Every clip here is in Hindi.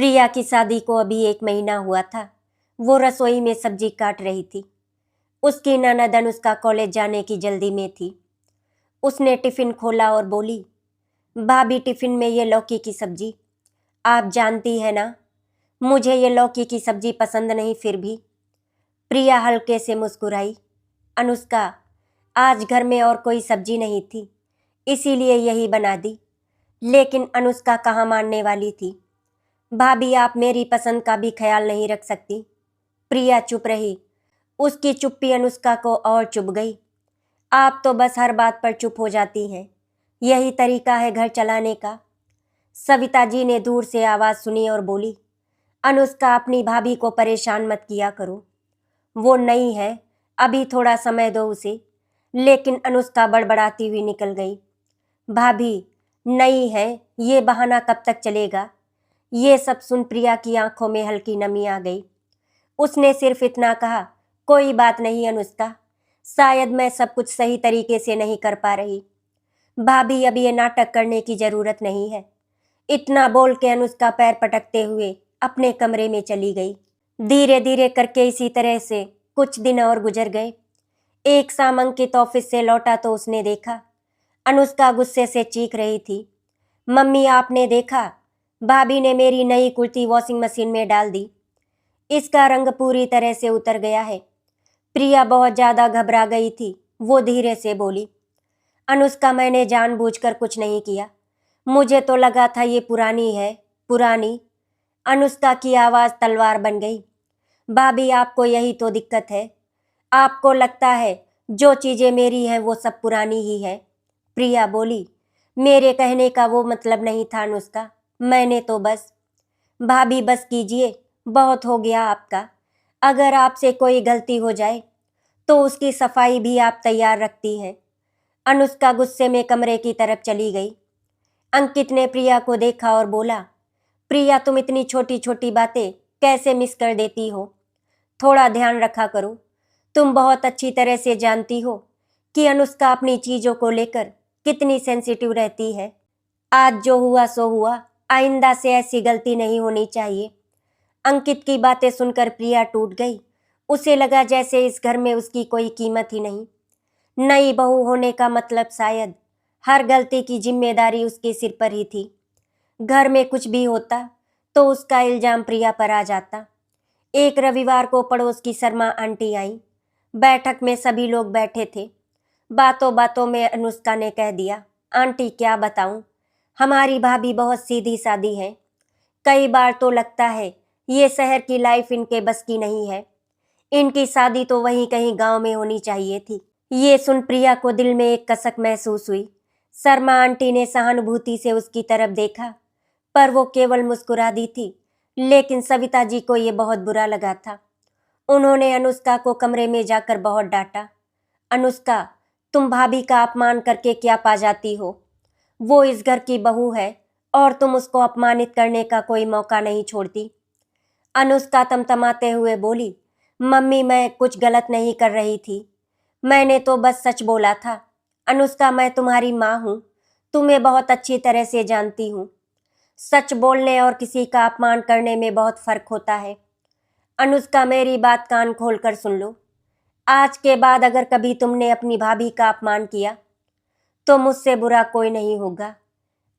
प्रिया की शादी को अभी 1 महीना हुआ था। वो रसोई में सब्जी काट रही थी। उसकी ननद अनुष्का कॉलेज जाने की जल्दी में थी। उसने टिफिन खोला और बोली, भाभी टिफिन में ये लौकी की सब्जी। आप जानती है ना, मुझे ये लौकी की सब्जी पसंद नहीं। फिर भी प्रिया हल्के से मुस्कुराई। अनुष्का, आज घर में और कोई सब्जी नहीं थी, इसीलिए यही बना दी। लेकिन अनुष्का कहाँ मानने वाली थी। भाभी, आप मेरी पसंद का भी ख्याल नहीं रख सकती। प्रिया चुप रही। उसकी चुप्पी अनुष्का को और चुभ गई। आप तो बस हर बात पर चुप हो जाती हैं। यही तरीका है घर चलाने का। सविता जी ने दूर से आवाज़ सुनी और बोली, अनुष्का, अपनी भाभी को परेशान मत किया करो। वो नई है, अभी थोड़ा समय दो उसे। लेकिन अनुष्का बड़बड़ाती हुई निकल गई। भाभी, नई है, ये बहाना कब तक चलेगा। ये सब सुन प्रिया की आंखों में हल्की नमी आ गई। उसने सिर्फ इतना कहा, कोई बात नहीं अनुष्का, शायद मैं सब कुछ सही तरीके से नहीं कर पा रही। भाभी, अब ये नाटक करने की जरूरत नहीं है। इतना बोल के अनुष्का पैर पटकते हुए अपने कमरे में चली गई। धीरे धीरे करके इसी तरह से कुछ दिन और गुजर गए। एक शाम अंकित ऑफिस से लौटा तो उसने देखा अनुष्का गुस्से से चीख रही थी, मम्मी, आपने देखा, भाभी ने मेरी नई कुर्ती वॉशिंग मशीन में डाल दी। इसका रंग पूरी तरह से उतर गया है। प्रिया बहुत ज़्यादा घबरा गई थी। वो धीरे से बोली, अनुष्का, मैंने जानबूझकर कुछ नहीं किया। मुझे तो लगा था ये पुरानी है, पुरानी। अनुष्का की आवाज़ तलवार बन गई। भाभी, आपको यही तो दिक्कत है। आपको लगता है जो चीज़ें मेरी हैं वो सब पुरानी ही है। प्रिया बोली, मेरे कहने का वो मतलब नहीं था अनुष्का, मैंने तो बस। भाभी, बस कीजिए, बहुत हो गया आपका। अगर आपसे कोई गलती हो जाए तो उसकी सफाई भी आप तैयार रखती हैं। अनुष्का गुस्से में कमरे की तरफ चली गई। अंकित ने प्रिया को देखा और बोला, प्रिया, तुम इतनी छोटी छोटी बातें कैसे मिस कर देती हो। थोड़ा ध्यान रखा करो। तुम बहुत अच्छी तरह से जानती हो कि अनुष्का अपनी चीज़ों को लेकर कितनी सेंसिटिव रहती है। आज जो हुआ सो हुआ, आइंदा से ऐसी गलती नहीं होनी चाहिए। अंकित की बातें सुनकर प्रिया टूट गई। उसे लगा जैसे इस घर में उसकी कोई कीमत ही नहीं। नई बहू होने का मतलब शायद हर गलती की जिम्मेदारी उसके सिर पर ही थी। घर में कुछ भी होता तो उसका इल्जाम प्रिया पर आ जाता। एक रविवार को पड़ोस की शर्मा आंटी आई। बैठक में सभी लोग बैठे थे। बातों बातों में अनुष्का ने कह दिया, आंटी, क्या बताऊं, हमारी भाभी बहुत सीधी सादी है। कई बार तो लगता है ये शहर की लाइफ इनके बस की नहीं है। इनकी शादी तो वहीं कहीं गांव में होनी चाहिए थी। ये सुन प्रिया को दिल में एक कसक महसूस हुई। शर्मा आंटी ने सहानुभूति से उसकी तरफ देखा, पर वो केवल मुस्कुरा दी थी। लेकिन सविता जी को ये बहुत बुरा लगा था। उन्होंने अनुष्का को कमरे में जाकर बहुत डांटा। अनुष्का, तुम भाभी का अपमान करके क्या पा जाती हो। वो इस घर की बहू है और तुम उसको अपमानित करने का कोई मौका नहीं छोड़ती। अनुष्का तमतमाते हुए बोली, मम्मी, मैं कुछ गलत नहीं कर रही थी। मैंने तो बस सच बोला था। अनुष्का, मैं तुम्हारी माँ हूँ, तुम्हें बहुत अच्छी तरह से जानती हूँ। सच बोलने और किसी का अपमान करने में बहुत फर्क होता है। अनुष्का, मेरी बात कान खोल कर सुन लो। आज के बाद अगर कभी तुमने अपनी भाभी का अपमान किया तो मुझसे बुरा कोई नहीं होगा।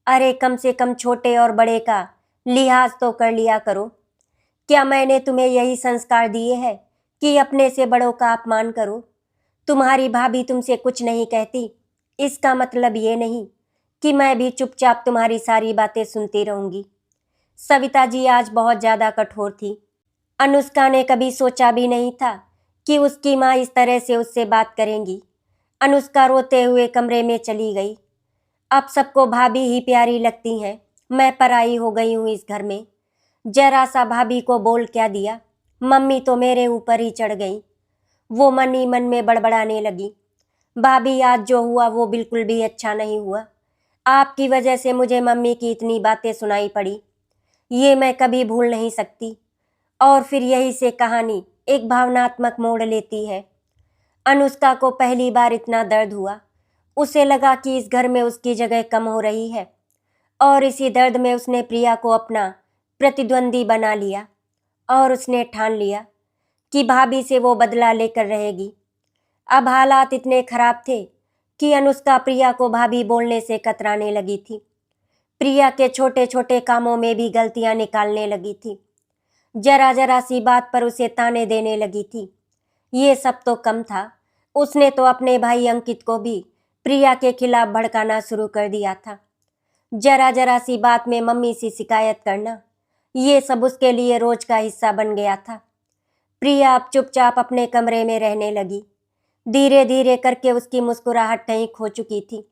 अरे, कम से कम छोटे और बड़े का लिहाज तो कर लिया करो। क्या मैंने तुम्हें यही संस्कार दिए हैं कि अपने से बड़ों का अपमान करो। तुम्हारी भाभी तुमसे कुछ नहीं कहती, इसका मतलब ये नहीं कि मैं भी चुपचाप तुम्हारी सारी बातें सुनती रहूंगी। सविता जी आज बहुत ज़्यादा कठोर थी। अनुष्का ने कभी सोचा भी नहीं था कि उसकी माँ इस तरह से उससे बात करेंगी। अनुष्का रोते हुए कमरे में चली गई। अब सबको भाभी ही प्यारी लगती हैं, मैं पराई हो गई हूँ इस घर में। जरा सा भाभी को बोल क्या दिया, मम्मी तो मेरे ऊपर ही चढ़ गई। वो मन ही मन में बड़बड़ाने लगी, भाभी, आज जो हुआ वो बिल्कुल भी अच्छा नहीं हुआ। आपकी वजह से मुझे मम्मी की इतनी बातें सुनाई पड़ी, ये मैं कभी भूल नहीं सकती। और फिर यही से कहानी एक भावनात्मक मोड़ लेती है। अनुष्का को पहली बार इतना दर्द हुआ। उसे लगा कि इस घर में उसकी जगह कम हो रही है और इसी दर्द में उसने प्रिया को अपना प्रतिद्वंदी बना लिया और उसने ठान लिया कि भाभी से वो बदला लेकर रहेगी। अब हालात इतने खराब थे कि अनुष्का प्रिया को भाभी बोलने से कतराने लगी थी। प्रिया के छोटे छोटे कामों में भी गलतियां निकालने लगी थी। जरा जरा सी बात पर उसे ताने देने लगी थी। ये सब तो कम था, उसने तो अपने भाई अंकित को भी प्रिया के खिलाफ भड़काना शुरू कर दिया था। जरा जरा सी बात में मम्मी से शिकायत करना, ये सब उसके लिए रोज का हिस्सा बन गया था। प्रिया अब चुपचाप अपने कमरे में रहने लगी। धीरे धीरे करके उसकी मुस्कुराहट कहीं खो चुकी थी।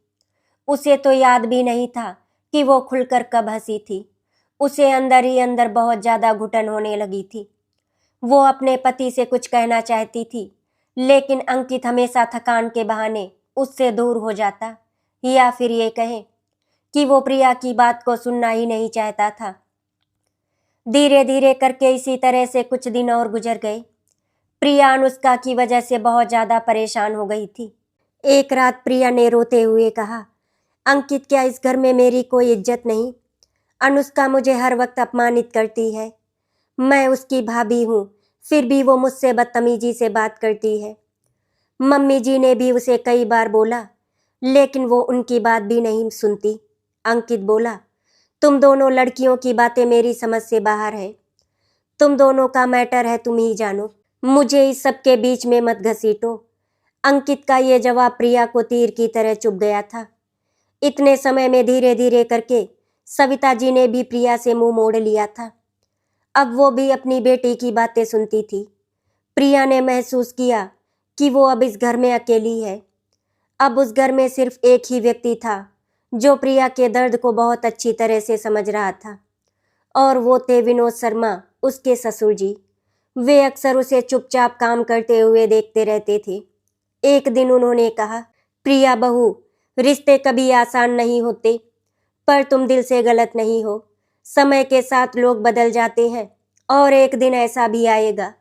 उसे तो याद भी नहीं था कि वो खुलकर कब हंसी थी। उसे अंदर ही अंदर बहुत ज्यादा घुटन होने लगी थी। वो अपने पति से कुछ कहना चाहती थी, लेकिन अंकित हमेशा थकान के बहाने उससे दूर हो जाता, या फिर ये कहे कि वो प्रिया की बात को सुनना ही नहीं चाहता था। धीरे धीरे करके इसी तरह से कुछ दिन और गुजर गए। प्रिया अनुष्का की वजह से बहुत ज्यादा परेशान हो गई थी। एक रात प्रिया ने रोते हुए कहा, अंकित, क्या इस घर में मेरी कोई इज्जत नहीं? अनुष्का मुझे हर वक्त अपमानित करती है। मैं उसकी भाभी हूँ, फिर भी वो मुझसे बदतमीजी से बात करती है। मम्मी जी ने भी उसे कई बार बोला, लेकिन वो उनकी बात भी नहीं सुनती। अंकित बोला, तुम दोनों लड़कियों की बातें मेरी समझ से बाहर है। तुम दोनों का मैटर है, तुम ही जानो। मुझे इस सब के बीच में मत घसीटो। अंकित का ये जवाब प्रिया को तीर की तरह चुभ गया था। इतने समय में धीरे धीरे करके सविता जी ने भी प्रिया से मुंह मोड़ लिया था। अब वो भी अपनी बेटी की बातें सुनती थी। प्रिया ने महसूस किया कि वो अब इस घर में अकेली है। अब उस घर में सिर्फ एक ही व्यक्ति था जो प्रिया के दर्द को बहुत अच्छी तरह से समझ रहा था, और वो थे विनोद शर्मा, उसके ससुर जी। वे अक्सर उसे चुपचाप काम करते हुए देखते रहते थे। एक दिन उन्होंने कहा, प्रिया बहू, रिश्ते कभी आसान नहीं होते, पर तुम दिल से गलत नहीं हो। समय के साथ लोग बदल जाते हैं, और एक दिन ऐसा भी आएगा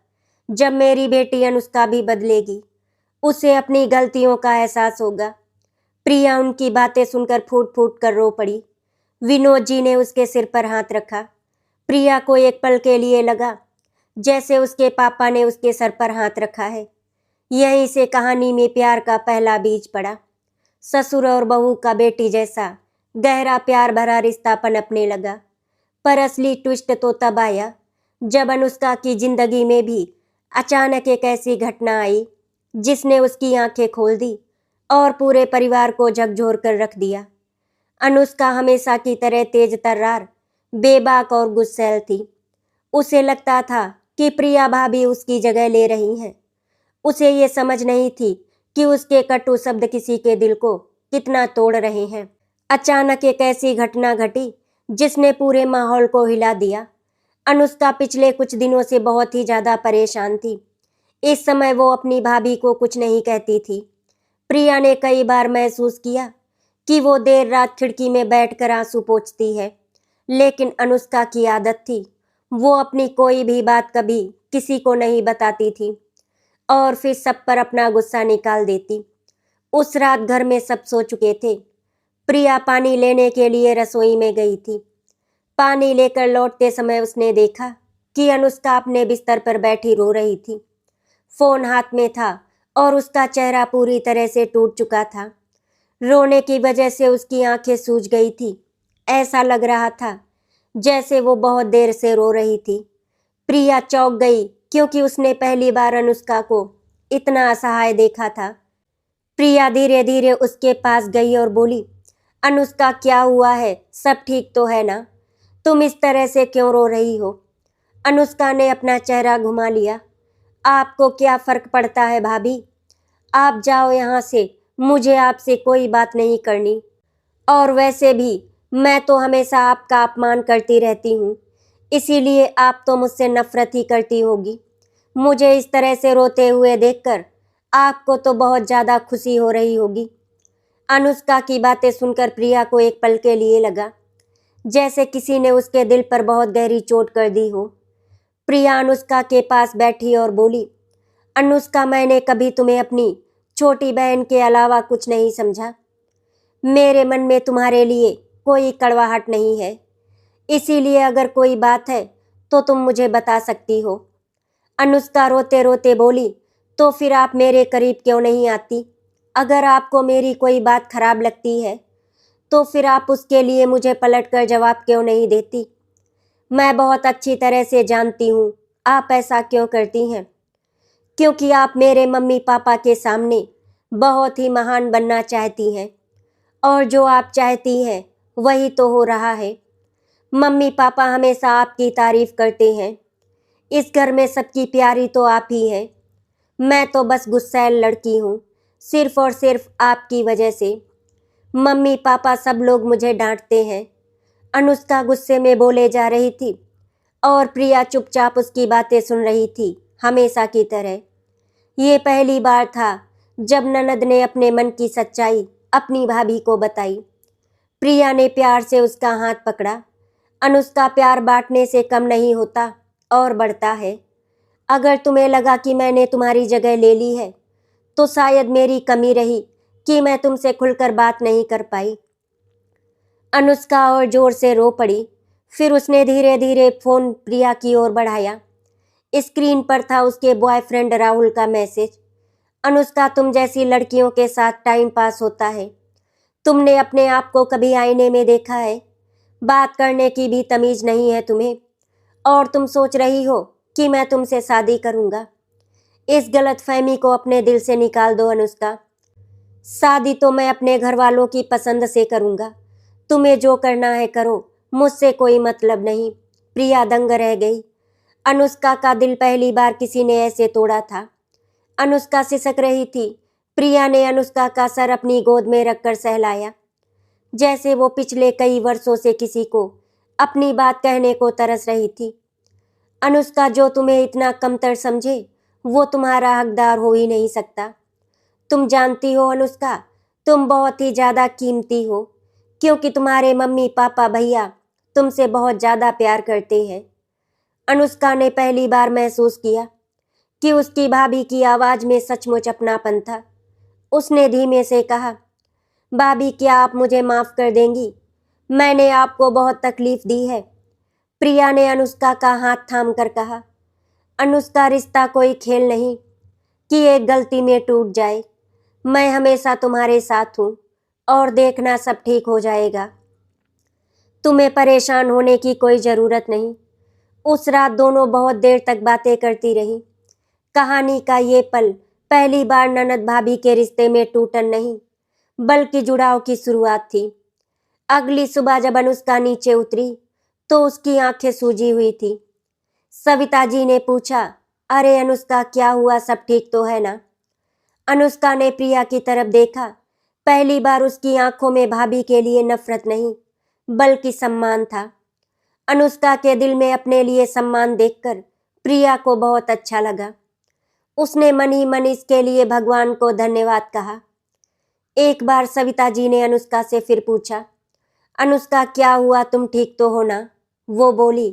जब मेरी बेटी अनुष्का भी बदलेगी। उसे अपनी गलतियों का एहसास होगा। प्रिया उनकी बातें सुनकर फूट फूट कर रो पड़ी। विनोद जी ने उसके सिर पर हाथ रखा। प्रिया को एक पल के लिए लगा जैसे उसके पापा ने उसके सर पर हाथ रखा है। यहीं से कहानी में प्यार का पहला बीज पड़ा। ससुर और बहू का बेटी जैसा गहरा प्यार भरा रिश्ता पनपने लगा। पर असली ट्विस्ट तो तब आया जब अनुष्का की जिंदगी में भी अचानक एक ऐसी घटना आई जिसने उसकी आंखें खोल दी और पूरे परिवार को झकझोर कर रख दिया। अनुष्का हमेशा की तरह तेज तर्रार, बेबाक और गुस्सैल थी। उसे लगता था कि प्रिया भाभी उसकी जगह ले रही हैं। उसे ये समझ नहीं थी कि उसके कटु शब्द किसी के दिल को कितना तोड़ रहे हैं। अचानक एक ऐसी घटना घटी जिसने पूरे माहौल को हिला दिया। अनुष्का पिछले कुछ दिनों से बहुत ही ज्यादा परेशान थी। इस समय वो अपनी भाभी को कुछ नहीं कहती थी। प्रिया ने कई बार महसूस किया कि वो देर रात खिड़की में बैठकर आंसू पोंछती है, लेकिन अनुष्का की आदत थी, वो अपनी कोई भी बात कभी किसी को नहीं बताती थी और फिर सब पर अपना गुस्सा निकाल देती। उस रात घर में सब सो चुके थे। प्रिया पानी लेने के लिए रसोई में गई थी। पानी लेकर लौटते समय उसने देखा कि अनुष्का अपने बिस्तर पर बैठी रो रही थी। फोन हाथ में था और उसका चेहरा पूरी तरह से टूट चुका था। रोने की वजह से उसकी आंखें सूज गई थी। ऐसा लग रहा था जैसे वो बहुत देर से रो रही थी। प्रिया चौंक गई क्योंकि उसने पहली बार अनुष्का को इतना असहाय देखा था। प्रिया धीरे धीरे उसके पास गई और बोली, अनुष्का, क्या हुआ है? सब ठीक तो है ना? तुम इस तरह से क्यों रो रही हो? अनुष्का ने अपना चेहरा घुमा लिया। आपको क्या फर्क पड़ता है भाभी? आप जाओ यहाँ से, मुझे आपसे कोई बात नहीं करनी। और वैसे भी मैं तो हमेशा आपका अपमान करती रहती हूँ, इसीलिए आप तो मुझसे नफरत ही करती होगी। मुझे इस तरह से रोते हुए देखकर आपको तो बहुत ज़्यादा खुशी हो रही होगी। अनुष्का की बातें सुनकर प्रिया को एक पल के लिए लगा जैसे किसी ने उसके दिल पर बहुत गहरी चोट कर दी हो। प्रिया अनुष्का के पास बैठी और बोली, अनुष्का, मैंने कभी तुम्हें अपनी छोटी बहन के अलावा कुछ नहीं समझा। मेरे मन में तुम्हारे लिए कोई कड़वाहट नहीं है। इसीलिए अगर कोई बात है तो तुम मुझे बता सकती हो। अनुष्का रोते रोते बोली, तो फिर आप मेरे करीब क्यों नहीं आती? अगर आपको मेरी कोई बात खराब लगती है तो फिर आप उसके लिए मुझे पलटकर जवाब क्यों नहीं देती? मैं बहुत अच्छी तरह से जानती हूँ आप ऐसा क्यों करती हैं। क्योंकि आप मेरे मम्मी पापा के सामने बहुत ही महान बनना चाहती हैं, और जो आप चाहती हैं वही तो हो रहा है। मम्मी पापा हमेशा आपकी तारीफ करते हैं। इस घर में सबकी प्यारी तो आप ही हैं। मैं तो बस गुस्सैल लड़की हूँ, सिर्फ और सिर्फ आपकी वजह से। मम्मी पापा सब लोग मुझे डांटते हैं। अनुष्का गुस्से में बोले जा रही थी और प्रिया चुपचाप उसकी बातें सुन रही थी, हमेशा की तरह। ये पहली बार था जब ननद ने अपने मन की सच्चाई अपनी भाभी को बताई। प्रिया ने प्यार से उसका हाथ पकड़ा। अनुष्का, प्यार बांटने से कम नहीं होता और बढ़ता है। अगर तुम्हें लगा कि मैंने तुम्हारी जगह ले ली है तो शायद मेरी कमी रही कि मैं तुमसे खुलकर बात नहीं कर पाई। अनुष्का और जोर से रो पड़ी। फिर उसने धीरे धीरे फोन प्रिया की ओर बढ़ाया। स्क्रीन पर था उसके बॉयफ्रेंड राहुल का मैसेज। अनुष्का, तुम जैसी लड़कियों के साथ टाइम पास होता है। तुमने अपने आप को कभी आईने में देखा है? बात करने की भी तमीज नहीं है तुम्हें, और तुम सोच रही हो कि मैं तुमसे शादी करूंगा। इस गलतफहमी को अपने दिल से निकाल दो अनुष्का। शादी तो मैं अपने घर वालों की पसंद से करूंगा। तुम्हें जो करना है करो, मुझसे कोई मतलब नहीं। प्रिया दंग रह गई। अनुष्का का दिल पहली बार किसी ने ऐसे तोड़ा था। अनुष्का सिसक रही थी। प्रिया ने अनुष्का का सर अपनी गोद में रखकर सहलाया, जैसे वो पिछले कई वर्षों से किसी को अपनी बात कहने को तरस रही थी। अनुष्का, जो तुम्हें इतना कमतर समझे वो तुम्हारा हकदार हो ही नहीं सकता। तुम जानती हो अनुष्का, तुम बहुत ही ज़्यादा कीमती हो, क्योंकि तुम्हारे मम्मी पापा भैया तुमसे बहुत ज़्यादा प्यार करते हैं। अनुष्का ने पहली बार महसूस किया कि उसकी भाभी की आवाज़ में सचमुच अपनापन था। उसने धीमे से कहा, भाभी, क्या आप मुझे माफ़ कर देंगी? मैंने आपको बहुत तकलीफ़ दी है। प्रिया ने अनुष्का का हाथ थाम कर कहा। अनुष्का, रिश्ता कोई खेल नहीं कि एक गलती में टूट जाए। मैं हमेशा तुम्हारे साथ हूँ और देखना सब ठीक हो जाएगा। तुम्हें परेशान होने की कोई ज़रूरत नहीं। उस रात दोनों बहुत देर तक बातें करती रहीं। कहानी का ये पल पहली बार ननद भाभी के रिश्ते में टूटन नहीं बल्कि जुड़ाव की शुरुआत थी। अगली सुबह जब अनुष्का नीचे उतरी तो उसकी आंखें सूजी हुई थी। सविता जी ने पूछा, अरे अनुष्का, क्या हुआ, सब ठीक तो है ना? अनुष्का ने प्रिया की तरफ देखा। पहली बार उसकी आंखों में भाभी के लिए नफरत नहीं बल्कि सम्मान था। अनुष्का के दिल में अपने लिए सम्मान देखकर प्रिया को बहुत अच्छा लगा। उसने मन ही मन इसके लिए भगवान को धन्यवाद कहा। एक बार सविता जी ने अनुष्का से फिर पूछा, अनुष्का, क्या हुआ, तुम ठीक तो हो ना? वो बोली,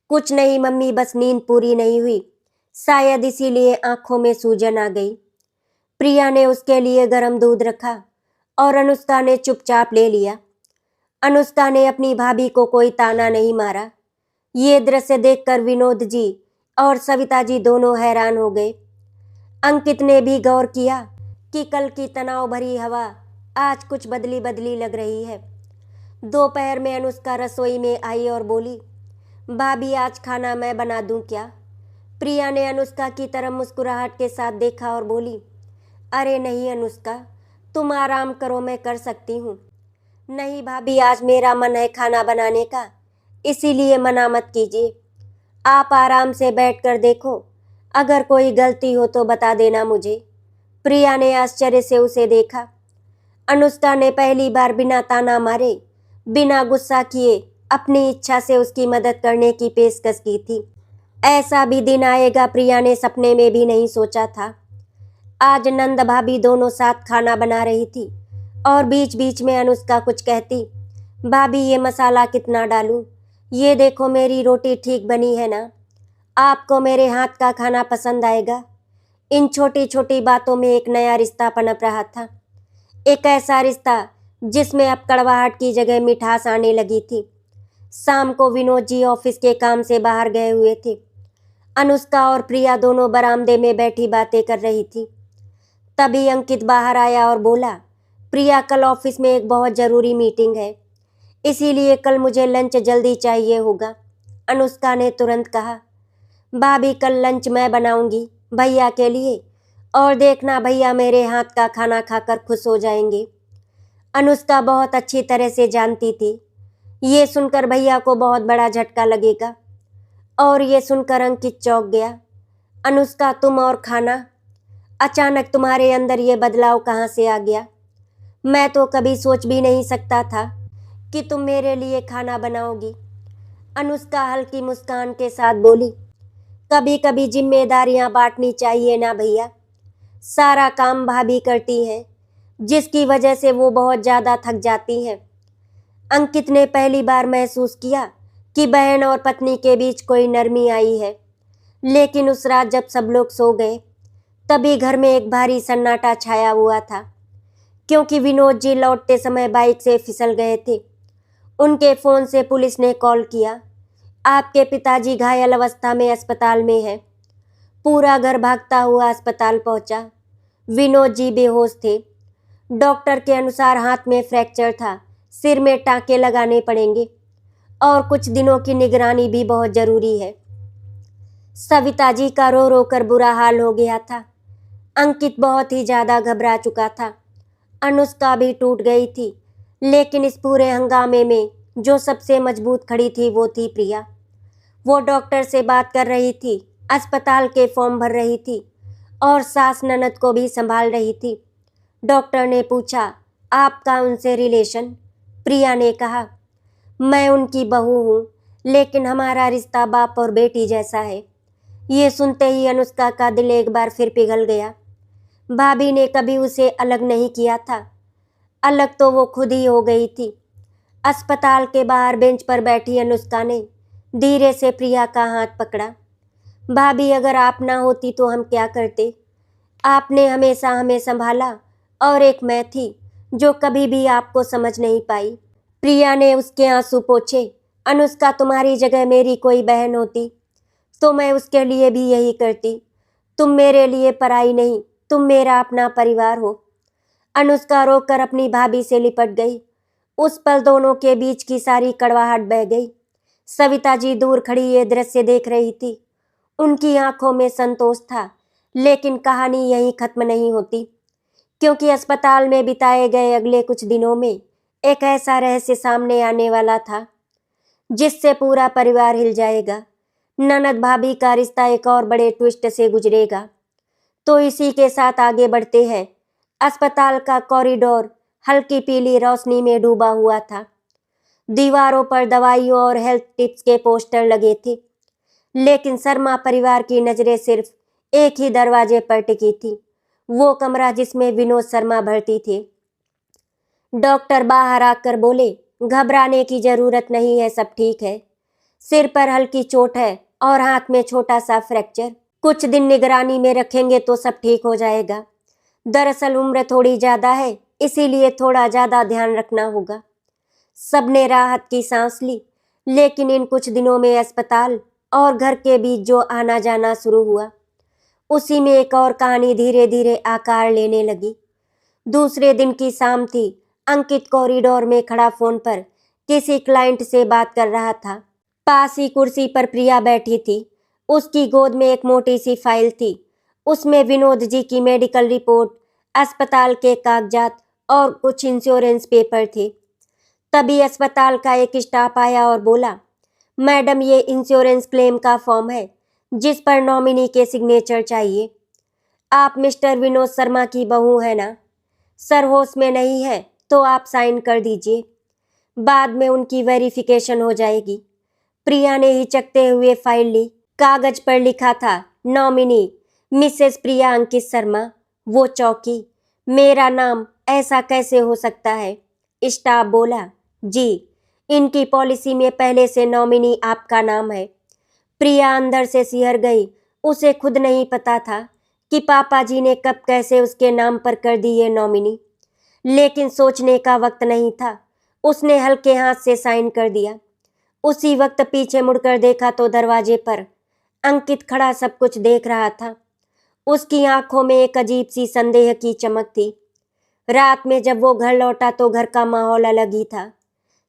कुछ नहीं मम्मी, बस नींद पूरी नहीं हुई, शायद इसीलिए आंखों में सूजन आ गई। प्रिया ने उसके लिए गर्म दूध रखा और अनुष्का ने चुपचाप ले लिया। अनुष्का ने अपनी भाभी को कोई ताना नहीं मारा। ये दृश्य देखकर विनोद जी और सविता जी दोनों हैरान हो गए। अंकित ने भी गौर किया कि कल की तनाव भरी हवा आज कुछ बदली बदली लग रही है। दोपहर में अनुष्का रसोई में आई और बोली, भाभी, आज खाना मैं बना दूं क्या? प्रिया ने अनुष्का की तरफ मुस्कुराहट के साथ देखा और बोली, अरे नहीं अनुष्का, तुम आराम करो, मैं कर सकती हूँ। नहीं भाभी, आज मेरा मन है खाना बनाने का, इसीलिए मना मत कीजिए। आप आराम से बैठकर देखो, अगर कोई गलती हो तो बता देना मुझे। प्रिया ने आश्चर्य से उसे देखा। अनुष्का ने पहली बार बिना ताना मारे, बिना गुस्सा किए अपनी इच्छा से उसकी मदद करने की पेशकश की थी। ऐसा भी दिन आएगा प्रिया ने सपने में भी नहीं सोचा था। आज नंद भाभी दोनों साथ खाना बना रही थी और बीच बीच में अनुष्का कुछ कहती, भाभी, ये मसाला कितना डालूं? ये देखो मेरी रोटी ठीक बनी है ना? आपको मेरे हाथ का खाना पसंद आएगा? इन छोटी छोटी बातों में एक नया रिश्ता पनप रहा था। एक ऐसा रिश्ता जिसमें अब कड़वाहट की जगह मिठास आने लगी थी। शाम को विनोद जी ऑफिस के काम से बाहर गए हुए थे। अनुष्का और प्रिया दोनों बरामदे में बैठी बातें कर रही थी। तभी अंकित बाहर आया और बोला, प्रिया, कल ऑफिस में एक बहुत ज़रूरी मीटिंग है, इसीलिए कल मुझे लंच जल्दी चाहिए होगा। अनुष्का ने तुरंत कहा, भाभी कल लंच मैं बनाऊंगी भैया के लिए, और देखना भैया मेरे हाथ का खाना खाकर खुश हो जाएंगे। अनुष्का बहुत अच्छी तरह से जानती थी ये सुनकर भैया को बहुत बड़ा झटका लगेगा, और ये सुनकर अंकित चौंक गया। अनुष्का, तुम और खाना, अचानक तुम्हारे अंदर ये बदलाव कहाँ से आ गया? मैं तो कभी सोच भी नहीं सकता था कि तुम मेरे लिए खाना बनाओगी। अनुष्का हल्की मुस्कान के साथ बोली, कभी कभी जिम्मेदारियां बांटनी चाहिए ना भैया। सारा काम भाभी करती हैं, जिसकी वजह से वो बहुत ज़्यादा थक जाती हैं। अंकित ने पहली बार महसूस किया कि बहन और पत्नी के बीच कोई नरमी आई है। लेकिन उस रात जब सब लोग सो गए, तभी घर में एक भारी सन्नाटा छाया हुआ था, क्योंकि विनोद जी लौटते समय बाइक से फिसल गए थे। उनके फ़ोन से पुलिस ने कॉल किया, आपके पिताजी घायल अवस्था में अस्पताल में हैं। पूरा घर भागता हुआ अस्पताल पहुंचा। विनोद जी बेहोश थे। डॉक्टर के अनुसार हाथ में फ्रैक्चर था, सिर में टाँके लगाने पड़ेंगे, और कुछ दिनों की निगरानी भी बहुत ज़रूरी है। सविता जी का रो रो कर बुरा हाल हो गया था। अंकित बहुत ही ज़्यादा घबरा चुका था। अनुष्का भी टूट गई थी, लेकिन इस पूरे हंगामे में जो सबसे मजबूत खड़ी थी वो थी प्रिया। वो डॉक्टर से बात कर रही थी, अस्पताल के फॉर्म भर रही थी, और सास ननद को भी संभाल रही थी। डॉक्टर ने पूछा, आपका उनसे रिलेशन? प्रिया ने कहा, मैं उनकी बहू हूँ, लेकिन हमारा रिश्ता बाप और बेटी जैसा है। ये सुनते ही अनुष्का का दिल एक बार फिर पिघल गया। भाभी ने कभी उसे अलग नहीं किया था, अलग तो वो खुद ही हो गई थी। अस्पताल के बाहर बेंच पर बैठी अनुष्का ने धीरे से प्रिया का हाथ पकड़ा। भाभी, अगर आप ना होती तो हम क्या करते? आपने हमेशा हमें संभाला, और एक मैं थी जो कभी भी आपको समझ नहीं पाई। प्रिया ने उसके आंसू पोंछे। अनुष्का, तुम्हारी जगह मेरी कोई बहन होती तो मैं उसके लिए भी यही करती। तुम मेरे लिए पराई नहीं, तुम मेरा अपना परिवार हो। अनुष्का रोकर अपनी भाभी से लिपट गई। उस पल दोनों के बीच की सारी कड़वाहट बह गई। सविता जी दूर खड़ी ये दृश्य देख रही थी। उनकी आंखों में संतोष था, लेकिन कहानी यहीं खत्म नहीं होती, क्योंकि अस्पताल में बिताए गए अगले कुछ दिनों में एक ऐसा रहस्य सामने आने वाला था जिससे पूरा परिवार हिल जाएगा। ननद भाभी का रिश्ता एक और बड़े ट्विस्ट से गुजरेगा। तो इसी के साथ आगे बढ़ते हैं। अस्पताल का कॉरिडोर हल्की पीली रोशनी में डूबा हुआ था। दीवारों पर दवाइयों और हेल्थ टिप्स के पोस्टर लगे थे, लेकिन शर्मा परिवार की नजरें सिर्फ एक ही दरवाजे पर टिकी थी, वो कमरा जिसमें विनोद शर्मा भर्ती थे। डॉक्टर बाहर आकर बोले, घबराने की जरूरत नहीं है, सब ठीक है। सिर पर हल्की चोट है और हाथ में छोटा सा फ्रैक्चर। कुछ दिन निगरानी में रखेंगे तो सब ठीक हो जाएगा। दरअसल उम्र थोड़ी ज़्यादा है, इसीलिए थोड़ा ज़्यादा ध्यान रखना होगा। सबने राहत की सांस ली, लेकिन इन कुछ दिनों में अस्पताल और घर के बीच जो आना जाना शुरू हुआ, उसी में एक और कहानी धीरे धीरे आकार लेने लगी। दूसरे दिन की शाम थी। अंकित कॉरिडोर में खड़ा फोन पर किसी क्लाइंट से बात कर रहा था। पास ही कुर्सी पर प्रिया बैठी थी। उसकी गोद में एक मोटी सी फाइल थी। उसमें विनोद जी की मेडिकल रिपोर्ट, अस्पताल के कागजात और कुछ इंश्योरेंस पेपर थे। तभी अस्पताल का एक स्टाफ आया और बोला, मैडम, ये इंश्योरेंस क्लेम का फॉर्म है जिस पर नॉमिनी के सिग्नेचर चाहिए। आप मिस्टर विनोद शर्मा की बहू है ना? सर होश में नहीं है तो आप साइन कर दीजिए, बाद में उनकी वेरिफिकेशन हो जाएगी। प्रिया ने हिचकते हुए फाइल ली। कागज पर लिखा था, नॉमिनी मिसेस प्रिया अंकित शर्मा। वो चौंकी। मेरा नाम ऐसा कैसे हो सकता है? स्टाफ बोला, जी, इनकी पॉलिसी में पहले से नॉमिनी आपका नाम है। प्रिया अंदर से सिहर गई। उसे खुद नहीं पता था कि पापा जी ने कब कैसे उसके नाम पर कर दी ये नॉमिनी, लेकिन सोचने का वक्त नहीं था। उसने हल्के हाथ से साइन कर दिया। उसी वक्त पीछे मुड़कर देखा तो दरवाजे पर अंकित खड़ा सब कुछ देख रहा था। उसकी आंखों में एक अजीब सी संदेह की चमक थी। रात में जब वो घर लौटा तो घर का माहौल अलग ही था।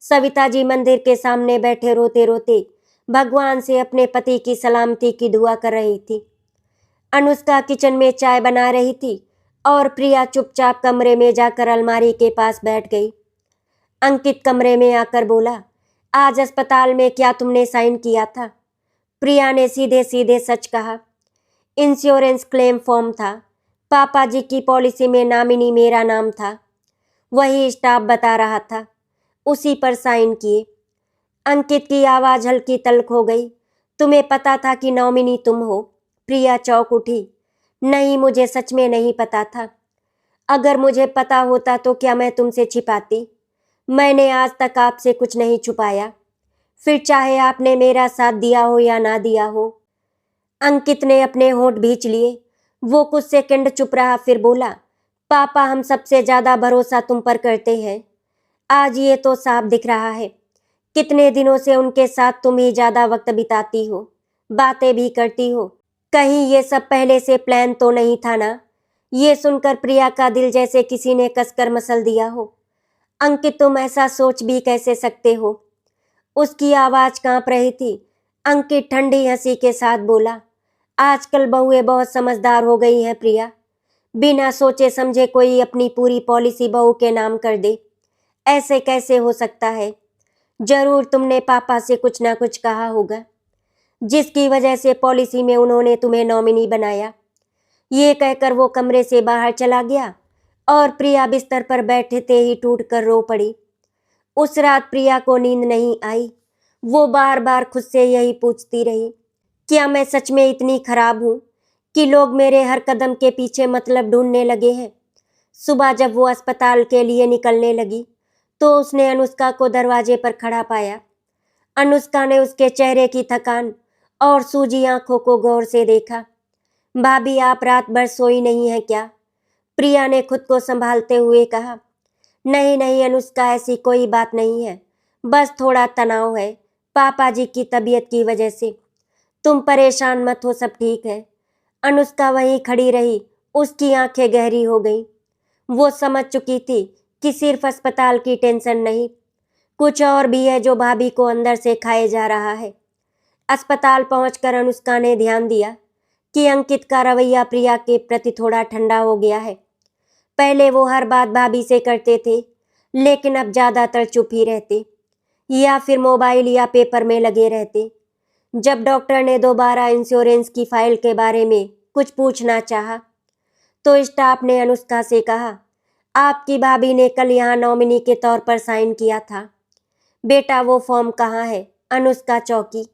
सविता जी मंदिर के सामने बैठे रोते रोते भगवान से अपने पति की सलामती की दुआ कर रही थी। अनुष्का किचन में चाय बना रही थी और प्रिया चुपचाप कमरे में जाकर अलमारी के पास बैठ गई। अंकित कमरे में आकर बोला, आज अस्पताल में क्या तुमने साइन किया था? प्रिया ने सीधे सीधे सच कहा। इंश्योरेंस क्लेम फॉर्म था। पापा जी की पॉलिसी में नामिनी मेरा नाम था। वही स्टाफ बता रहा था, उसी पर साइन किए। अंकित की आवाज हल्की तल्ख हो गई। तुम्हें पता था कि नॉमिनी तुम हो? प्रिया चौंक उठी। नहीं, मुझे सच में नहीं पता था। अगर मुझे पता होता तो क्या मैं तुमसे छिपाती? मैंने आज तक आपसे कुछ नहीं छुपाया, फिर चाहे आपने मेरा साथ दिया हो या ना दिया हो। अंकित ने अपने होंठ भींच लिए। वो कुछ सेकंड चुप रहा, फिर बोला, पापा हम सबसे ज्यादा भरोसा तुम पर करते हैं। आज ये तो साफ दिख रहा है। कितने दिनों से उनके साथ तुम ही ज्यादा वक्त बिताती हो, बातें भी करती हो। कहीं ये सब पहले से प्लान तो नहीं था ना? ये सुनकर प्रिया का दिल जैसे किसी ने कसकर मसल दिया हो। अंकित, तुम ऐसा सोच भी कैसे सकते हो? उसकी आवाज कांप रही थी। अंकित ठंडी हंसी के साथ बोला, आजकल बहुएं बहुत समझदार हो गई हैं प्रिया। बिना सोचे समझे कोई अपनी पूरी पॉलिसी बहू के नाम कर दे, ऐसे कैसे हो सकता है? जरूर तुमने पापा से कुछ ना कुछ कहा होगा, जिसकी वजह से पॉलिसी में उन्होंने तुम्हें नॉमिनी बनाया। ये कहकर वो कमरे से बाहर चला गया और प्रिया बिस्तर पर बैठते ही टूटकर रो पड़ी। उस रात प्रिया को नींद नहीं आई। वो बार बार खुद से यही पूछती रही, क्या मैं सच में इतनी खराब हूँ कि लोग मेरे हर कदम के पीछे मतलब ढूंढने लगे हैं? सुबह जब वो अस्पताल के लिए निकलने लगी तो उसने अनुष्का को दरवाजे पर खड़ा पाया। अनुष्का ने उसके चेहरे की थकान और सूजी आंखों को गौर से देखा। भाभी, आप रात भर सोई नहीं है क्या? प्रिया ने खुद को संभालते हुए कहा। नहीं नहीं अनुष्का, ऐसी कोई बात नहीं है, बस थोड़ा तनाव है पापा जी की तबीयत की वजह से। तुम परेशान मत हो, सब ठीक है। अनुष्का वहीं खड़ी रही। उसकी आंखें गहरी हो गईं। वो समझ चुकी थी कि सिर्फ अस्पताल की टेंशन नहीं, कुछ और भी है जो भाभी को अंदर से खाए जा रहा है। अस्पताल पहुंचकर अनुष्का ने ध्यान दिया कि अंकित का रवैया प्रिया के प्रति थोड़ा ठंडा हो गया है। पहले वो हर बात भाभी से करते थे, लेकिन अब ज्यादातर चुप ही रहते या फिर मोबाइल या पेपर में लगे रहते। जब डॉक्टर ने दोबारा इंश्योरेंस की फाइल के बारे में कुछ पूछना चाहा तो स्टाफ ने अनुष्का से कहा, आपकी भाभी ने कल यहाँ नॉमिनी के तौर पर साइन किया था। बेटा, वो फॉर्म कहाँ है? अनुष्का चौंकी।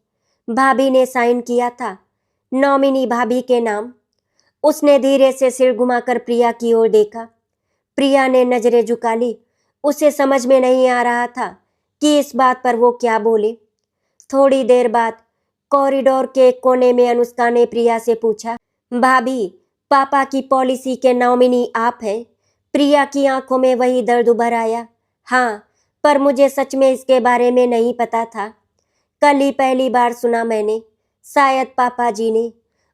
भाभी ने साइन किया था, नॉमिनी भाभी के नाम। उसने धीरे से सिर घुमाकर प्रिया की ओर देखा। प्रिया ने नजरें झुका ली। उसे समझ में नहीं आ रहा था कि इस बात पर वो क्या बोले। थोड़ी देर बाद कॉरिडोर के एक कोने में अनुष्का ने प्रिया से पूछा, भाभी, पापा की पॉलिसी के नॉमिनी आप हैं? प्रिया की आंखों में वही दर्द उभर आया। हाँ, पर मुझे सच में इसके बारे में नहीं पता था। कल ही पहली बार सुना मैंने, शायद पापा जी ने।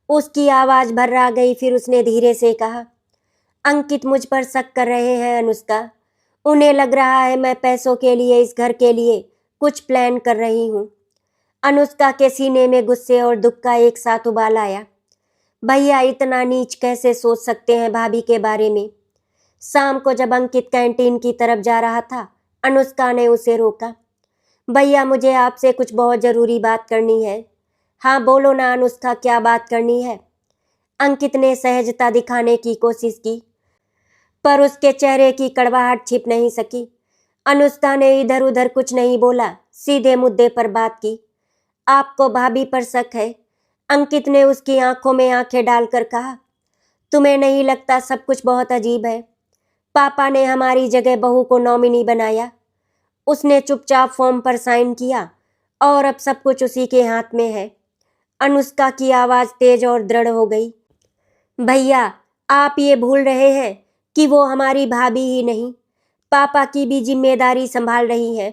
उसकी आवाज भर्रा गई। फिर उसने धीरे से कहा, अंकित मुझ पर शक कर रहे हैं अनुष्का। उन्हें लग रहा है मैं पैसों के लिए, इस घर के लिए कुछ प्लान कर रही हूँ। अनुष्का के सीने में गुस्से और दुख का एक साथ उबाल आया। भैया, इतना नीच कैसे सोच सकते हैं भाभी के बारे में? शाम को जब अंकित कैंटीन की तरफ जा रहा था, अनुष्का ने उसे रोका। भैया, मुझे आपसे कुछ बहुत जरूरी बात करनी है। हाँ बोलो ना अनुष्का, क्या बात करनी है? अंकित ने सहजता दिखाने की कोशिश की, पर उसके चेहरे की कड़वाहट छिप नहीं सकी। अनुष्का ने इधर उधर कुछ नहीं बोला, सीधे मुद्दे पर बात की। आपको भाभी पर शक है? अंकित ने उसकी आंखों में आंखें डालकर कहा। तुम्हें नहीं लगता सब कुछ बहुत अजीब है? पापा ने हमारी जगह बहू को नॉमिनी बनाया। उसने चुपचाप फॉर्म पर साइन किया और अब सब कुछ उसी के हाथ में है। अनुष्का की आवाज तेज और दृढ़ हो गई। भैया, आप ये भूल रहे हैं कि वो हमारी भाभी ही नहीं, पापा की भी जिम्मेदारी संभाल रही है।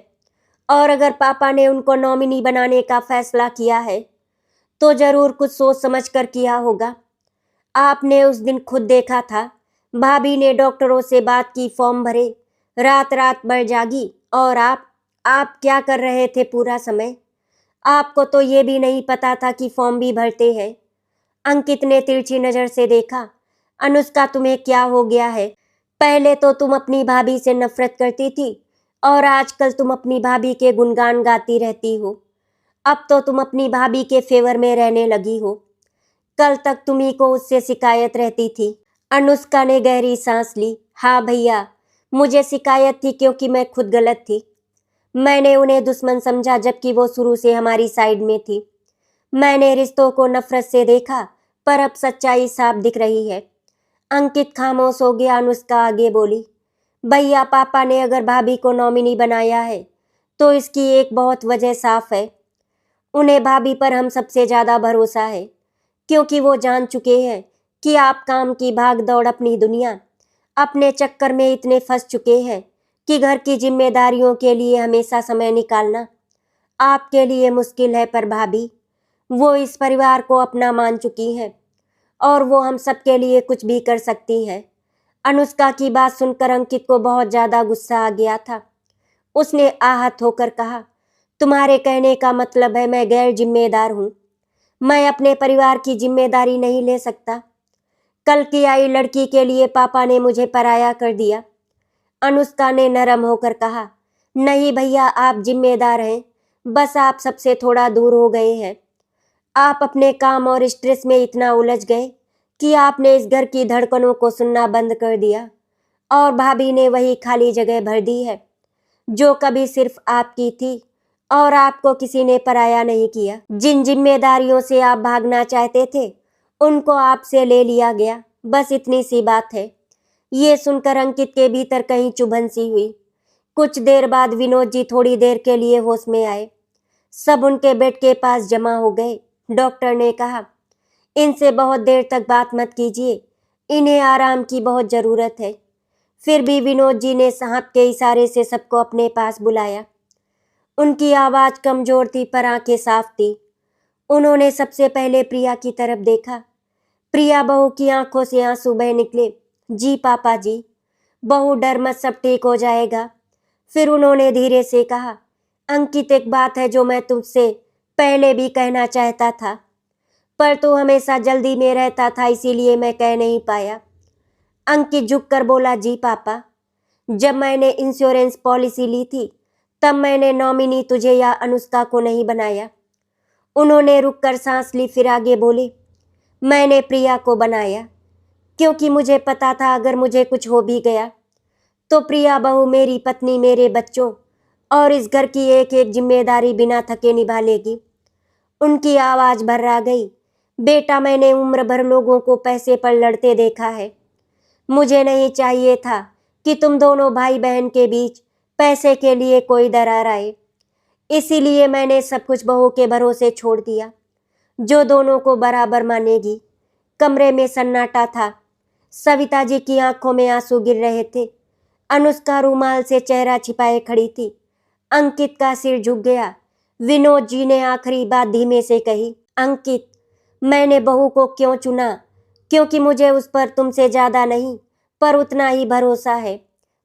और अगर पापा ने उनको नॉमिनी बनाने का फैसला किया है तो जरूर कुछ सोच समझ कर किया होगा। आपने उस दिन खुद देखा था, भाभी ने डॉक्टरों से बात की, फॉर्म भरे, रात रात भर जागी, और आप क्या कर रहे थे पूरा समय? आपको तो ये भी नहीं पता था कि फॉर्म भी भरते हैं। अंकित ने तिरछी नजर से देखा। अनुष्का, तुम्हें क्या हो गया है? पहले तो तुम अपनी भाभी से नफरत करती थी और आजकल तुम अपनी भाभी के गुणगान गाती रहती हो। अब तो तुम अपनी भाभी के फेवर में रहने लगी हो। कल तक तुम्ही को उससे शिकायत रहती थी। अनुष्का ने गहरी सांस ली। हाँ भैया, मुझे शिकायत थी क्योंकि मैं खुद गलत थी। मैंने उन्हें दुश्मन समझा जबकि वो शुरू से हमारी साइड में थी। मैंने रिश्तों को नफरत से देखा, पर अब सच्चाई साफ दिख रही है। अंकित खामोश हो गया। अनुष्का आगे बोली, भैया, पापा ने अगर भाभी को नॉमिनी बनाया है तो इसकी एक बहुत वजह साफ है। उन्हें भाभी पर हम सबसे ज्यादा भरोसा है, क्योंकि वो जान चुके हैं कि आप काम की भाग दौड़, अपनी दुनिया, अपने चक्कर में इतने फंस चुके हैं कि घर की जिम्मेदारियों के लिए हमेशा समय निकालना आपके लिए मुश्किल है। पर भाभी, वो इस परिवार को अपना मान चुकी हैं और वो हम सबके लिए कुछ भी कर सकती हैं। अनुष्का की बात सुनकर अंकित को बहुत ज्यादा गुस्सा आ गया था। उसने आहत होकर कहा, तुम्हारे कहने का मतलब है मैं गैर जिम्मेदार हूँ? मैं अपने परिवार की जिम्मेदारी नहीं ले सकता? कल की आई लड़की के लिए पापा ने मुझे पराया कर दिया। अनुष्का ने नरम होकर कहा, नहीं भैया, आप जिम्मेदार हैं, बस आप सबसे थोड़ा दूर हो गए हैं। आप अपने काम और स्ट्रेस में इतना उलझ गए कि आपने इस घर की धड़कनों को सुनना बंद कर दिया और भाभी ने वही खाली जगह भर दी है जो कभी सिर्फ आपकी थी, और आपको किसी ने पराया नहीं किया। जिन जिम्मेदारियों से आप भागना चाहते थे उनको आपसे ले लिया गया, बस इतनी सी बात है। ये सुनकर अंकित के भीतर कहीं चुभन सी हुई। कुछ देर बाद विनोद जी थोड़ी देर के लिए होश में आए। सब उनके बेड के पास जमा हो गए। डॉक्टर ने कहा, इनसे बहुत देर तक बात मत कीजिए, इन्हें आराम की बहुत जरूरत है। फिर भी विनोद जी ने हाथ के इशारे से सबको अपने पास बुलाया। उनकी आवाज कमजोर थी पर आंखें साफ थी। उन्होंने सबसे पहले प्रिया की तरफ देखा। प्रिया बहू की आंखों से आंसू बह निकले। जी पापा जी। बहू, डर मत, सब ठीक हो जाएगा। फिर उन्होंने धीरे से कहा, अंकित, एक बात है जो मैं तुझसे पहले भी कहना चाहता था, पर तू हमेशा जल्दी में रहता था, इसीलिए मैं कह नहीं पाया। अंकित झुककर बोला, जी पापा, जब मैंने इंश्योरेंस पॉलिसी ली थी तब मैंने नॉमिनी तुझे या अनुष्का को नहीं बनाया। उन्होंने रुककर सांस ली, फिर आगे बोले, मैंने प्रिया को बनाया क्योंकि मुझे पता था अगर मुझे कुछ हो भी गया तो प्रिया बहू मेरी पत्नी, मेरे बच्चों और इस घर की एक एक जिम्मेदारी बिना थके निभा लेगी। उनकी आवाज भर्रा गई। बेटा, मैंने उम्र भर लोगों को पैसे पर लड़ते देखा है। मुझे नहीं चाहिए था कि तुम दोनों भाई बहन के बीच पैसे के लिए कोई दरार आए, इसीलिए मैंने सब कुछ बहू के भरोसे छोड़ दिया, जो दोनों को बराबर मानेगी। कमरे में सन्नाटा था। सविता जी की आंखों में आंसू गिर रहे थे। अनुष्का रूमाल से चेहरा छिपाए खड़ी थी। अंकित का सिर झुक गया। विनोद जी ने आखिरी बात धीमे से कही, अंकित, मैंने बहू को क्यों चुना? क्योंकि मुझे उस पर तुमसे ज्यादा नहीं, पर उतना ही भरोसा है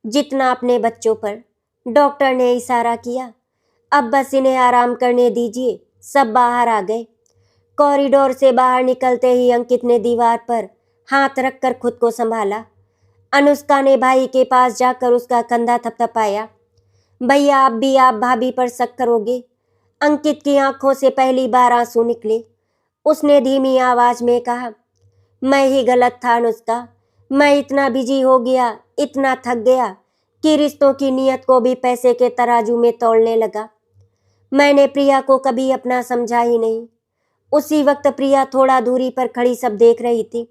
जितना अपने बच्चों पर। डॉक्टर ने इशारा किया, अब बस इन्हें आराम करने दीजिए। सब बाहर आ गए। कॉरिडोर से बाहर निकलते ही अंकित ने दीवार पर हाथ रखकर खुद को संभाला। अनुष्का ने भाई के पास जाकर उसका कंधा थपथपाया। भैया, आप भाभी पर शक करोगे? अंकित की आंखों से पहली बार आंसू निकले। उसने धीमी आवाज में कहा, मैं ही गलत था अनुष्का। मैं इतना बिजी हो गया, इतना थक गया कि रिश्तों की नीयत को भी पैसे के तराजू में तोलने लगा। मैंने प्रिया को कभी अपना समझा ही नहीं। उसी वक्त प्रिया थोड़ा दूरी पर खड़ी सब देख रही थी।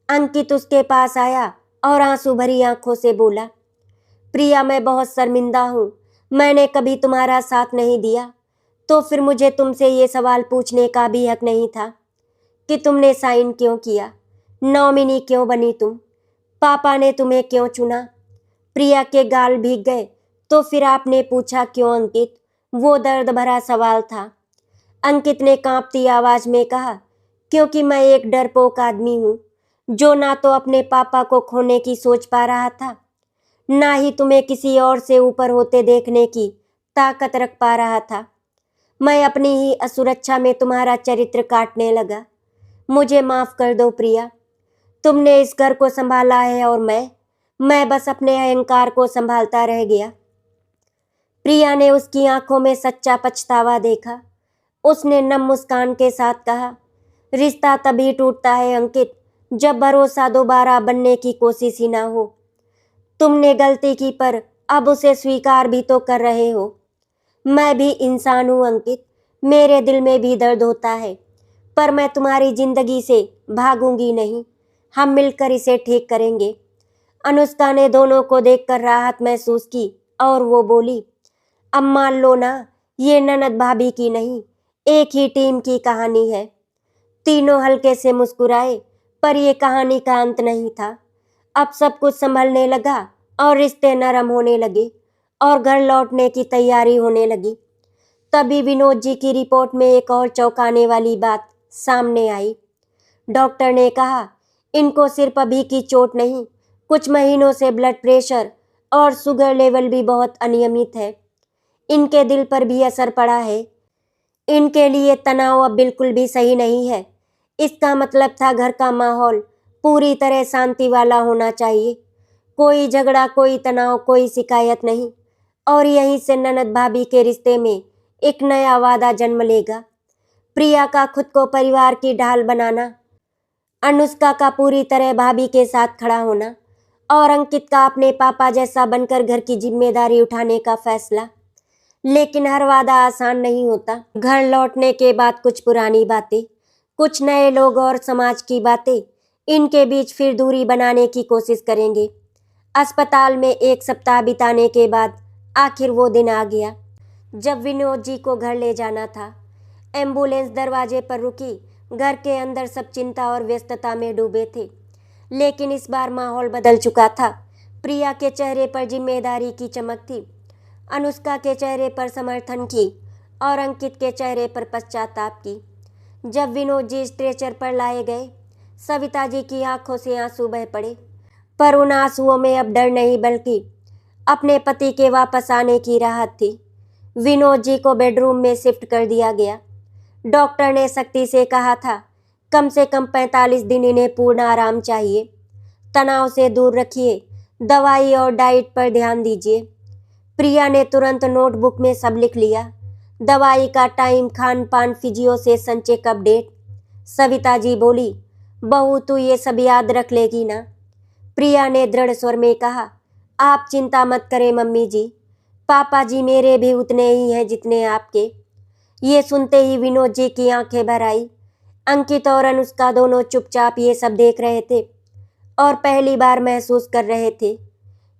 अंकित उसके पास आया और आंसू भरी आंखों से बोला, प्रिया, मैं बहुत शर्मिंदा हूँ। मैंने कभी तुम्हारा साथ नहीं दिया, तो फिर मुझे तुमसे ये सवाल पूछने का भी हक नहीं था कि तुमने साइन क्यों किया, नॉमिनी क्यों बनी तुम, पापा ने तुम्हें क्यों चुना? प्रिया के गाल भीग गए। तो फिर आपने पूछा क्यों अंकित? वो दर्द भरा सवाल था। अंकित ने कांपती आवाज में कहा, क्योंकि मैं एक डरपोक आदमी हूँ जो ना तो अपने पापा को खोने की सोच पा रहा था, ना ही तुम्हें किसी और से ऊपर होते देखने की ताकत रख पा रहा था। मैं अपनी ही असुरक्षा में तुम्हारा चरित्र काटने लगा। मुझे माफ कर दो प्रिया, तुमने इस घर को संभाला है और मैं बस अपने अहंकार को संभालता रह गया। प्रिया ने उसकी आंखों में सच्चा पछतावा देखा। उसने नम मुस्कान के साथ कहा, रिश्ता तभी टूटता है अंकित, जब भरोसा दोबारा बनने की कोशिश ही ना हो। तुमने गलती की पर अब उसे स्वीकार भी तो कर रहे हो। मैं भी इंसान हूँ अंकित, मेरे दिल में भी दर्द होता है, पर मैं तुम्हारी जिंदगी से भागूंगी नहीं। हम मिलकर इसे ठीक करेंगे। अनुष्का ने दोनों को देखकर राहत महसूस की और वो बोली, अब मान लो ना, ये ननद भाभी की नहीं, एक ही टीम की कहानी है। तीनों हल्के से मुस्कुराए, पर यह कहानी का अंत नहीं था। अब सब कुछ संभलने लगा और रिश्ते नरम होने लगे और घर लौटने की तैयारी होने लगी। तभी विनोद जी की रिपोर्ट में एक और चौंकाने वाली बात सामने आई। डॉक्टर ने कहा, इनको सिर्फ अभी की चोट नहीं, कुछ महीनों से ब्लड प्रेशर और शुगर लेवल भी बहुत अनियमित है। इनके दिल पर भी असर पड़ा है। इनके लिए तनाव अब बिल्कुल भी सही नहीं है। इसका मतलब था घर का माहौल पूरी तरह शांति वाला होना चाहिए। कोई झगड़ा, कोई तनाव, कोई शिकायत नहीं। और यहीं से ननद भाभी के रिश्ते में एक नया वादा जन्म लेगा। प्रिया का खुद को परिवार की ढाल बनाना, अनुष्का का पूरी तरह भाभी के साथ खड़ा होना और अंकित का अपने पापा जैसा बनकर घर की जिम्मेदारी उठाने का फैसला। लेकिन हर वादा आसान नहीं होता। घर लौटने के बाद कुछ पुरानी बातें, कुछ नए लोग और समाज की बातें, इनके बीच फिर दूरी बनाने की कोशिश करेंगे। अस्पताल में एक सप्ताह बिताने के बाद आखिर वो दिन आ गया जब विनोद जी को घर ले जाना था। एम्बुलेंस दरवाजे पर रुकी। घर के अंदर सब चिंता और व्यस्तता में डूबे थे, लेकिन इस बार माहौल बदल चुका था। प्रिया के चेहरे पर जिम्मेदारी की चमक थी, अनुष्का के चेहरे पर समर्थन की और अंकित के चेहरे पर पश्चाताप की। जब विनोद जी स्ट्रेचर पर लाए गए, सविता जी की आंखों से आंसू बह पड़े, पर उन आंसुओं में अब डर नहीं बल्कि अपने पति के वापस आने की राहत थी। विनोद जी को बेडरूम में शिफ्ट कर दिया गया। डॉक्टर ने सख्ती से कहा था, कम से कम 45 दिन इन्हें पूर्ण आराम चाहिए। तनाव से दूर रखिए, दवाई और डाइट पर ध्यान दीजिए। प्रिया ने तुरंत नोटबुक में सब लिख लिया, दवाई का टाइम, खान पान, physio session, checkup date. Savita ji बोली, बहू तू ये सब याद रख लेगी ना? प्रिया ने दृढ़ स्वर में कहा, आप चिंता मत करें मम्मी जी, पापा जी मेरे भी उतने ही हैं जितने आपके। ये सुनते ही विनोद जी की आंखें भर आई। अंकित और अनुष्का दोनों चुपचाप ये सब देख रहे थे और पहली बार महसूस कर रहे थे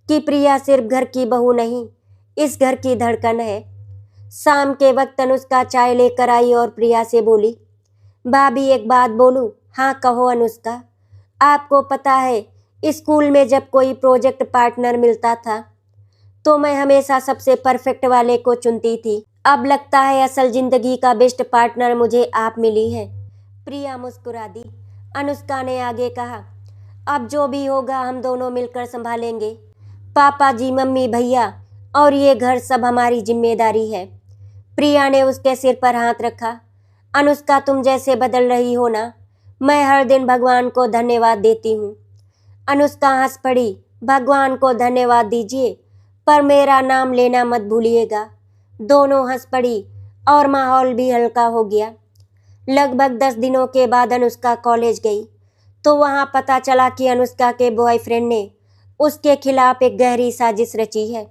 कि प्रिया सिर्फ घर की बहू नहीं, इस घर की धड़कन है। शाम के वक्त अनुष्का चाय लेकर आई और प्रिया से बोली, भाभी एक बात बोलूं? हाँ कहो अनुष्का। आपको पता है, स्कूल में जब कोई प्रोजेक्ट पार्टनर मिलता था तो मैं हमेशा सबसे परफेक्ट वाले को चुनती थी। अब लगता है असल जिंदगी का बेस्ट पार्टनर मुझे आप मिली है। प्रिया मुस्कुरा दी। अनुष्का ने आगे कहा, अब जो भी होगा हम दोनों मिलकर संभालेंगे। पापा जी, मम्मी, भैया और ये घर सब हमारी जिम्मेदारी है। प्रिया ने उसके सिर पर हाथ रखा। अनुष्का तुम जैसे बदल रही हो ना, मैं हर दिन भगवान को धन्यवाद देती हूँ। अनुष्का हंस पड़ी। भगवान को धन्यवाद दीजिए, पर मेरा नाम लेना मत भूलिएगा। दोनों हंस पड़ी और माहौल भी हल्का हो गया। लगभग 10 दिनों के बाद अनुष्का कॉलेज गई तो वहाँ पता चला कि अनुष्का के बॉयफ्रेंड ने उसके खिलाफ एक गहरी साजिश रची है।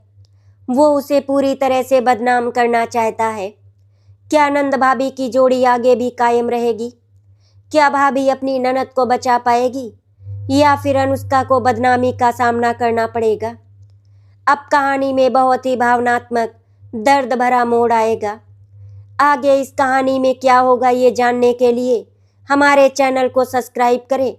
वो उसे पूरी तरह से बदनाम करना चाहता है। क्या नंद भाभी की जोड़ी आगे भी कायम रहेगी? क्या भाभी अपनी ननद को बचा पाएगी या फिर अनुष्का को बदनामी का सामना करना पड़ेगा? अब कहानी में बहुत ही भावनात्मक, दर्द भरा मोड़ आएगा। आगे इस कहानी में क्या होगा ये जानने के लिए हमारे चैनल को सब्सक्राइब करें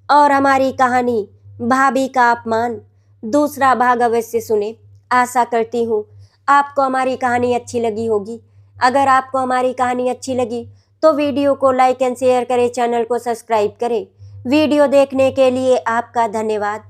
और हमारी कहानी भाभी का अपमान दूसरा भाग अवश्य सुने। आशा करती हूँ आपको हमारी कहानी अच्छी लगी होगी। अगर आपको हमारी कहानी अच्छी लगी तो वीडियो को लाइक एंड शेयर करें, चैनल को सब्सक्राइब करें। वीडियो देखने के लिए आपका धन्यवाद।